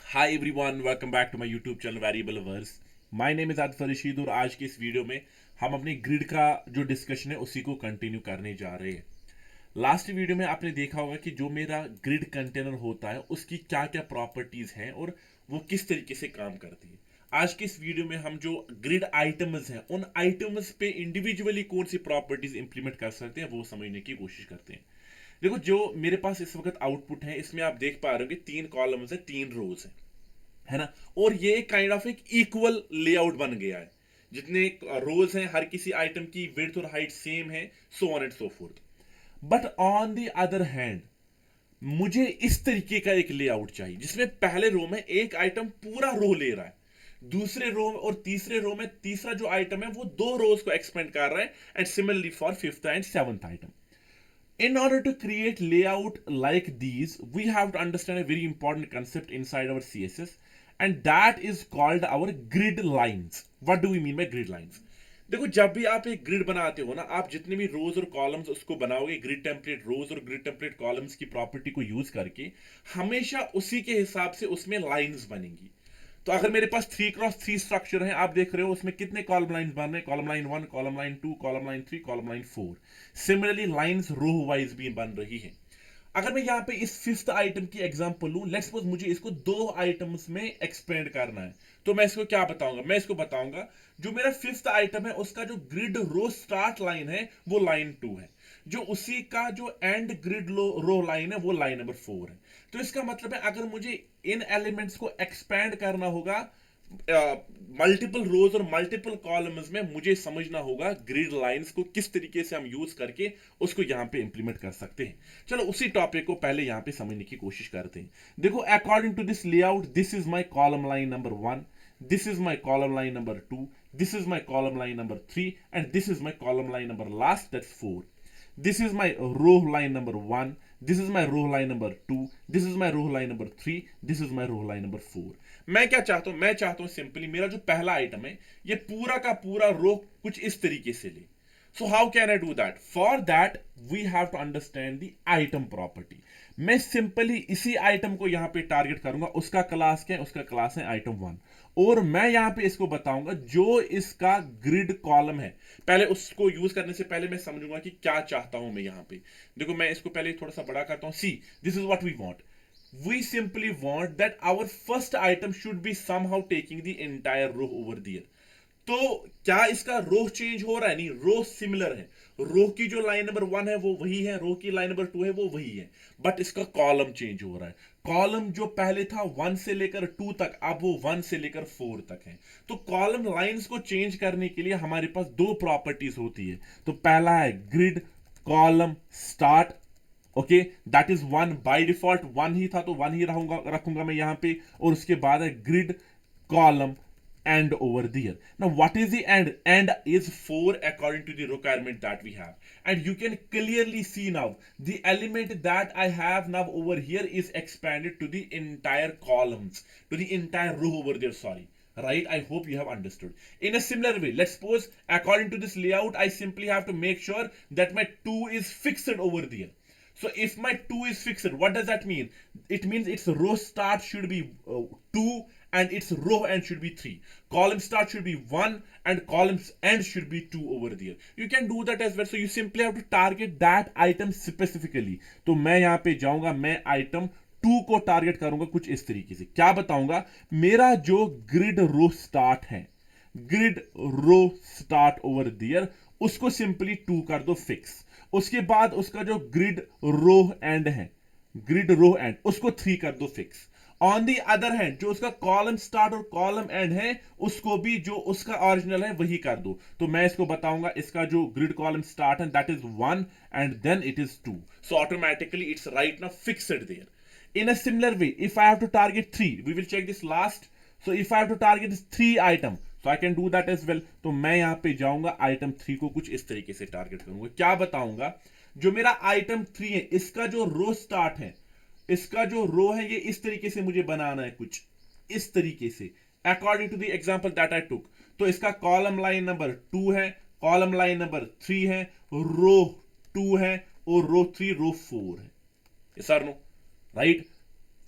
Hi everyone, welcome back to my YouTube channel variable verse. My name is Aditya Rashid और आज के इस video में हम अपनी ग्रिड का जो डिस्कशन है उसी को कंटिन्यू करने जा रहे हैं। लास्ट वीडियो में आपने देखा होगा कि जो मेरा ग्रिड कंटेनर होता है उसकी क्या क्या प्रॉपर्टीज हैं और वो किस तरीके से काम करती है। आज के इस वीडियो में हम जो ग्रिड आइटम्स हैं उन आइटम्स पे इंडिविजुअली कौन सी प्रॉपर्टीज इंप्लीमेंट कर सकते हैं वो समझने की कोशिश करते हैं। देखो, जो मेरे पास इस वक्त आउटपुट है इसमें आप देख पा रहे हो कि 3 कॉलम्स है, 3 रोज है ना। और ये एक काइंड ऑफ एक इक्वल लेआउट बन गया है। जितने रोज हैं हर किसी आइटम की विड्थ और हाइट सेम है, so on and so fourth. But on the other hand मुझे इस तरीके का एक लेआउट चाहिए जिसमें पहले रो में एक आइटम पूरा रो ले रहा है, दूसरे रो और तीसरे रो में तीसरा जो आइटम है वो 2 रोज को एक्सपेंड कर रहा है, and similarly for fifth and seventh item. In order to create layout like these, we have to understand a very important concept inside our CSS, and that is called our grid lines. What do we mean by grid lines? देखो, जब भी आप एक grid बनाते हो ना, आप जितने भी रोज और कॉलम्स उसको बनाओगे ग्रिड टेम्पलेट रोज और ग्रिड टेम्पलेट कॉलम्स की प्रॉपर्टी को यूज करके, हमेशा उसी के हिसाब से उसमें लाइंस बनेंगी। तो अगर मेरे पास 3x3 स्ट्रक्चर है, आप देख रहे हो उसमें कितने कॉलम लाइन बन रहे हैं, column line 1, column line 2, column line 3, column line 4। Similarly lines row wise भी बन रही है। अगर मैं यहाँ पे इस फिफ्थ आइटम की एग्जांपल लूं, लेट्स सपोज मुझे इसको 2 आइटम्स में एक्सपेंड करना है, तो मैं इसको क्या बताऊंगा, मैं इसको बताऊंगा जो मेरा फिफ्थ आइटम है उसका जो ग्रिड रो स्टार्ट लाइन है वो लाइन 2 है, जो उसी का जो एंड ग्रिड रो लाइन है वो लाइन नंबर 4 है। तो इसका मतलब है अगर मुझे इन एलिमेंट्स को एक्सपैंड करना होगा मल्टीपल रोज और मल्टीपल कॉलम्स में, मुझे समझना होगा ग्रिड लाइंस को किस तरीके से हम यूज करके उसको यहां पे इंप्लीमेंट कर सकते हैं। चलो उसी टॉपिक को पहले यहां पे समझने की कोशिश करते हैं। देखो, according to this layout, this is my column line number 1, this is my column line number 2, this is my column line number 3, and this is my column line number last, that's 4. This is my row line number 1, this is my row line number 2, this is my row line number 3, this is my row line number 4. मैं क्या चाहता हूं, मैं चाहता हूं simply मेरा जो पहला आइटम है ये पूरा का पूरा रो कुछ इस तरीके से ले। So how can I do that? For that we have to understand the item property. मैं सिंपली इसी आइटम को यहां पे टारगेट करूंगा, उसका क्लास क्या है, उसका क्लास है आइटम 1, और मैं यहां पे इसको बताऊंगा जो इसका ग्रिड कॉलम है। पहले उसको यूज करने से पहले मैं समझूंगा कि क्या चाहता हूं मैं यहां पे। देखो, मैं इसको पहले थोड़ा सा बड़ा करता हूं। See, this is what we want. We simply want that our first item should be somehow taking the entire row over there. तो क्या इसका रो चेंज हो रहा है? नहीं, रो सिमिलर है। रो की जो लाइन नंबर 1 है वो वही है, रो की लाइन नंबर 2 है वो वही है, बट इसका कॉलम चेंज हो रहा है। कॉलम जो पहले था 1 से लेकर 2 तक, अब वो 1 से लेकर 4 तक है। तो कॉलम लाइंस को चेंज करने के लिए हमारे पास 2 प्रॉपर्टीज होती है। तो पहला है grid column start. Okay, that is 1, by default 1 ही था तो 1 ही रखूंगा मैं यहां पे। और उसके बाद है grid column and over there. Now what is the end? End is 4 according to the requirement that we have, and you can clearly see now the element that I have now over here is expanded to the entire columns, to the entire row over there, sorry, right? I hope you have understood. In a similar way, let's suppose according to this layout I simply have to make sure that my 2 is fixed over there. So if my 2 is fixed, what does that mean? It means its row start should be 2 and its row end should be 3. Column start should be 1 and columns end should be 2 over there. You can do that as well. So you simply have to target that item specifically. तो मैं यहाँ पे जाऊंगा, मैं item 2 को target करूंगा कुछ इस तरीके से। क्या बताऊंगा? मेरा जो ग्रिड रो स्टार्ट है, grid row start over there, उसको सिंपली 2 कर दो फिक्स। उसके बाद उसका जो ग्रिड रो एंड है, ग्रिड रो एंड, उसको 3 कर दो fix. On the other hand जो उसका कॉलम स्टार्ट और कॉलम एंड है उसको भी जो उसका ओरिजिनल है वही कर दो। तो मैं इसको बताऊंगा इसका जो ग्रिड कॉलम स्टार्ट है that is 1 and then it is 2, so automatically it's right now fixed there. In a similar way, if I have to target 3, we will check this last. So if I have to target 3 item, so I can do that as well। तो मैं यहां पे जाऊंगा item 3 को कुछ इस तरीके से टारगेट करूंगा। क्या बताऊंगा? जो मेरा आइटम 3 है इसका जो रो स्टार्ट है, इसका जो रो है ये इस तरीके से मुझे बनाना है, कुछ इस तरीके से according to the example that I took. तो इसका कॉलम लाइन नंबर 2 है, कॉलम लाइन नंबर 3 है, रो 2 है और रो 3 रो 4 है। Sir no, right?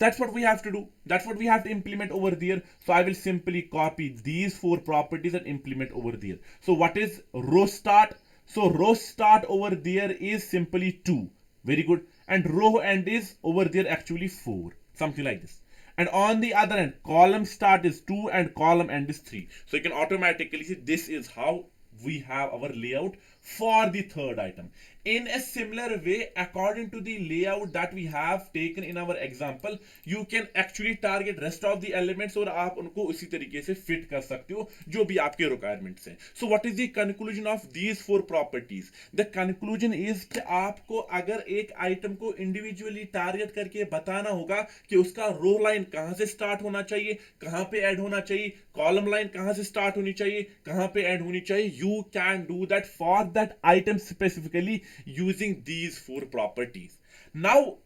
That's what we have to do. That's what we have to implement over there. So I will simply copy these four properties and implement over there. So what is row start? So row start over there is simply 2. Very good. And row end is over there actually 4. Something like this. And on the other end, column start is 2 and column end is 3. So you can automatically see this is how we have our layout for the third item. In a similar way, according to the layout that we have taken in our example, you can actually target rest of the elements और आप उनको उसी तरीके से fit कर सकते हो जो भी आपके requirements हैं. So what is the conclusion of these four properties? The conclusion is कि आपको अगर एक item को individually target करके बताना होगा कि उसका row line कहाँ से start होना चाहिए, कहाँ पे add होना चाहिए, column line कहाँ से start होनी चाहिए, कहाँ पे add होनी चाहिए, you can do that for that item specifically using these four properties. Now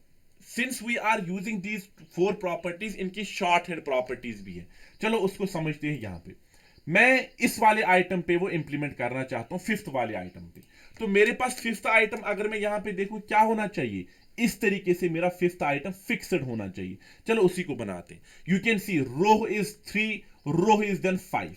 since we are using these four properties, इनकी short hand properties भी है. चलो उसको समझते हैं. यहां पे मैं इस वाले आइटम पे वो इंप्लीमेंट करना चाहता हूं, फिफ्थ वाले आइटम पे. तो मेरे पास फिफ्थ आइटम अगर मैं यहां पे देखूं क्या होना चाहिए, इस तरीके से मेरा फिफ्थ आइटम फिक्स्ड होना चाहिए. चलो उसी को बनाते हैं. You can see row is 3, row is then 5,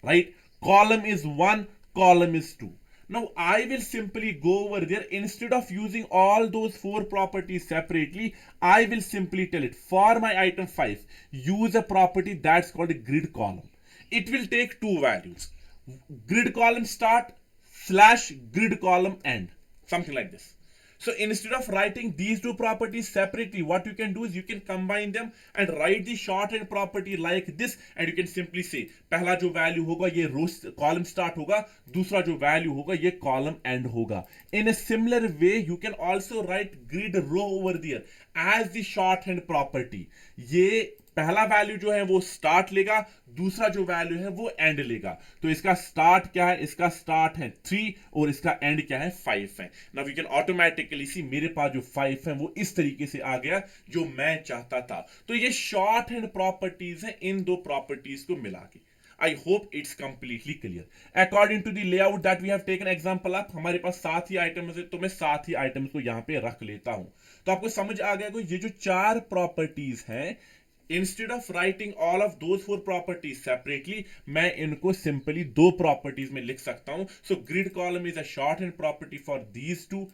right. Column is 1, column is 2. Now I will simply go over there. Instead of using all those four properties separately, I will simply tell it for my item 5, use a property that's called a grid column. It will take two values, grid column start / grid column end, something like this. So instead of writing these two properties separately, what you can do is you can combine them and write the shorthand property like this, and you can simply say पहला जो value होगा ये row column start होगा, दूसरा जो value होगा ये column end होगा. In a similar way, you can also write grid row over there as the shorthand property. ये पहला वैल्यू जो है वो स्टार्ट लेगा, दूसरा जो वैल्यू है वो एंड लेगा. तो इसका स्टार्ट क्या है, इसका स्टार्ट है 3 और इसका एंड क्या है 5 है. नाउ यू कैन ऑटोमेटिकली सी मेरे पास जो 5 है वो इस तरीके से आ गया जो मैं चाहता था. तो ये शॉर्ट हैंड प्रॉपर्टीज है इन दो प्रॉपर्टीज को मिला के. I hope it's completely clear. According to the layout that we have taken example up, हमारे पास 7 ही आइटम्स है, तो मैं 7 ही आइटम्स को यहां पे रख लेता हूं. तो आपको समझ आ गया कि ये जो 4 प्रॉपर्टीज हैं, instead of writing all of those four properties separately, मैं इनको simply दो properties में लिख सकता हूं. So grid column is a shorthand property for these two,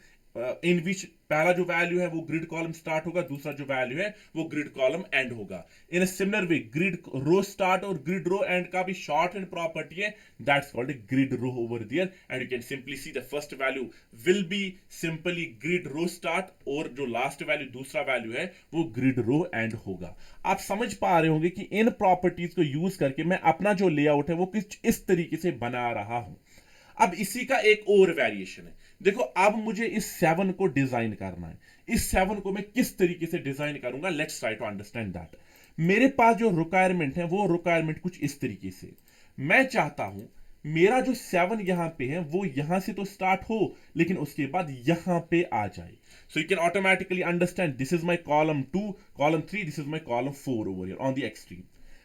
in which पहला जो वैल्यू है वो ग्रिड कॉलम स्टार्ट होगा, दूसरा जो वैल्यू है वो ग्रिड कॉलम एंड होगा. In a similar way grid row start और ग्रिड रो एंड का भी शॉर्ट हैंड प्रॉपर्टी है, that's called a grid row over there. And you can simply see the first value will be simply grid row start और जो last value दूसरा value है वो grid row and होगा. आप समझ पा रहे होंगे कि इन प्रॉपर्टीज को यूज करके मैं अपना जो लेआउट है वो किस इस तरीके से बना रहा हूं. अब इसी का एक और वेरिएशन है. देखो अब मुझे इस 7 को डिजाइन करना है. इस 7 को मैं किस तरीके से डिजाइन करूंगा, let's try to understand that. मेरे पास जो रिक्वायरमेंट है वो रिक्वायरमेंट कुछ इस तरीके से. मैं चाहता हूं मेरा जो 7 यहां पे है वो यहां से तो स्टार्ट हो लेकिन उसके बाद यहां पे आ जाए. So you can automatically understand this is my column 2, column 3, this is my column 4 over here on the extreme.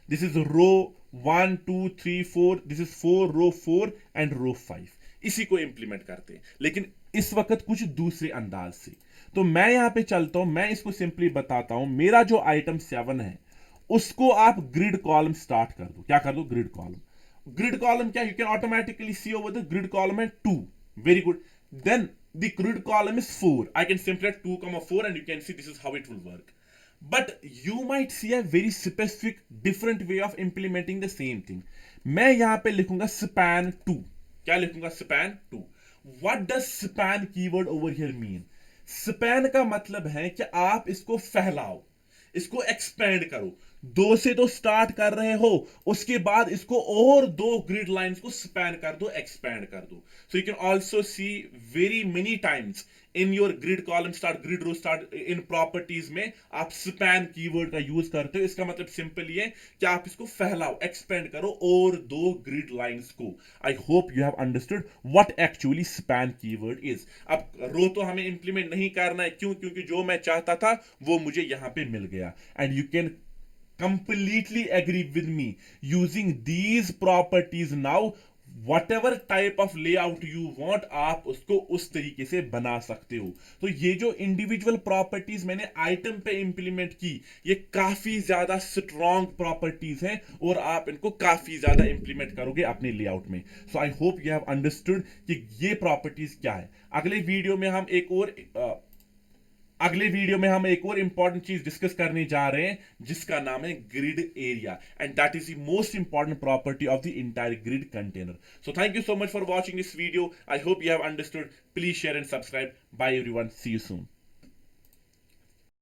This is row 1, 2, 3, 4, this is 4, row 4 and row 5. इसी को इंप्लीमेंट करते हैं लेकिन इस वक्त कुछ दूसरे अंदाज से. तो मैं यहां पे चलता हूं, मैं इसको सिंपली बताता हूं. मेरा जो आइटम 7 है उसको आप ग्रिड कॉलम स्टार्ट कर दो. क्या कर दो, ग्रिड कॉलम. ग्रिड कॉलम क्या, you can automatically see over the grid column है 2. Very good. Then the grid column is 4. I can simply add 2, 4 and you can see this is how it will work. But you might see a very specific different way of implementing the same thing. मैं यहां पे लिखूंगा span 2. क्या लिखूंगा, span 2. What does span keyword over here mean? Span का मतलब है कि आप इसको फैलाओ, इसको एक्सपेंड करो. 2 से तो स्टार्ट कर रहे हो, उसके बाद इसको और 2 ग्रिड लाइंस को स्पैन कर दो, एक्सपेंड कर दो. So you can also see very many times in your grid column start, grid row start, in properties में आप स्पैन कीवर्ड का यूज करते हो. इसका मतलब सिंपल ये कि आप इसको फैलाओ, एक्सपेंड करो और 2 ग्रिड लाइंस को. आई hope you have understood what actually span keyword is. अब रो तो हमें इंप्लीमेंट नहीं करना है, क्यों, क्योंकि जो मैं चाहता था वो मुझे यहां पे मिल गया. And you can completely agree with me, using these properties now whatever type of layout you want, आप उसको उस तरीके से बना सकते हो। तो ये जो इंडिविजुअल प्रॉपर्टीज मैंने आइटम पे इंप्लीमेंट की, ये काफी ज्यादा स्ट्रॉन्ग प्रॉपर्टीज हैं और आप इनको काफी ज्यादा इंप्लीमेंट करोगे अपने लेआउट में। So I hope you have understood कि ये प्रॉपर्टीज क्या है। अगले वीडियो में हम एक और इंपॉर्टेंट चीज डिस्कस करने जा रहे हैं, जिसका नाम है grid area, and that is the most important property of the entire grid container. So thank you so much for watching this video. I hope you have understood. Please share and subscribe. Bye everyone, see you soon.